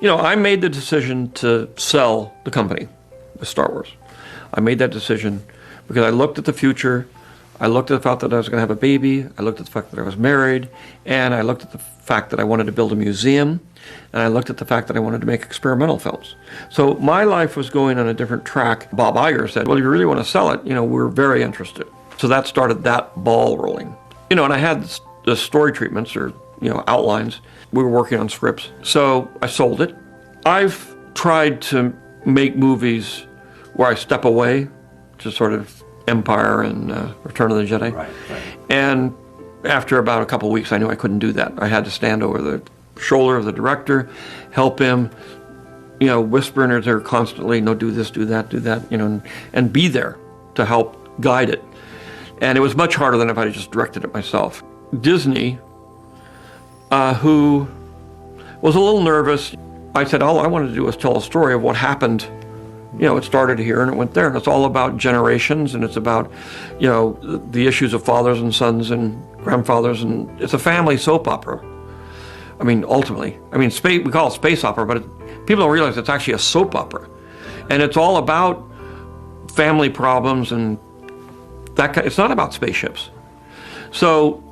I made the decision to sell the company with Star Wars. I made that decision because I looked at the future. I looked at the fact that I was going to have a baby. I looked at the fact that I was married. And I looked at the fact that I wanted to build a museum. And I looked at the fact that I wanted to make experimental films. So my life was going on a different track. Bob Iger said, well, if you really want to sell it, we're very interested. So that started that ball rolling. And I had the story treatments or, outlines. We were working on scripts. So I sold it. I've tried to make movies where I step away, to sort of Empire and Return of the Jedi. Right. And after about a couple of weeks, I knew I couldn't do that. I had to stand over the shoulder of the director, help him, whisper in his ear constantly, no, do this, do that, and be there to help guide it. And it was much harder than if I had just directed it myself. Disney, who was a little nervous, I said all I wanted to do was tell a story of what happened. It started here and it went there, and it's all about generations, and it's about, the issues of fathers and sons and grandfathers, and it's a family soap opera. Ultimately, we call it space opera, but people don't realize it's actually a soap opera, and it's all about family problems and it's not about spaceships. So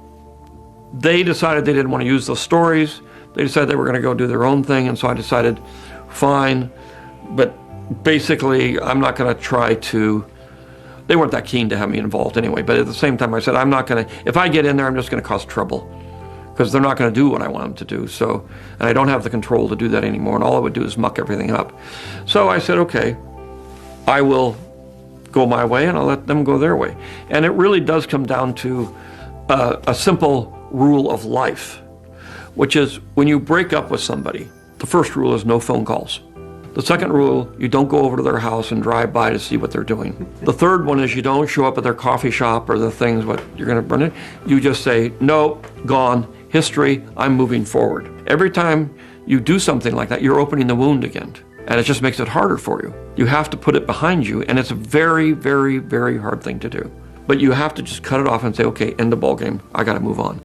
they decided they didn't want to use those stories. They decided they were going to go do their own thing, and so I decided, fine, but basically I'm not going to try to, they weren't that keen to have me involved anyway, but at the same time I said, I'm not going to, if I get in there, I'm just going to cause trouble, because they're not going to do what I want them to do. So, and I don't have the control to do that anymore, and all I would do is muck everything up. So I said, okay, I will go my way and I'll let them go their way. And it really does come down to a simple rule of life, which is when you break up with somebody, the first rule is no phone calls. The second rule, you don't go over to their house and drive by to see what they're doing. The third one is you don't show up at their coffee shop or the things what you're going to run in. You just say, no, gone, history, I'm moving forward. Every time you do something like that, you're opening the wound again. And it just makes it harder for you. You have to put it behind you, and it's a very, very, very hard thing to do. But you have to just cut it off and say, okay, end the ball game. I got to move on.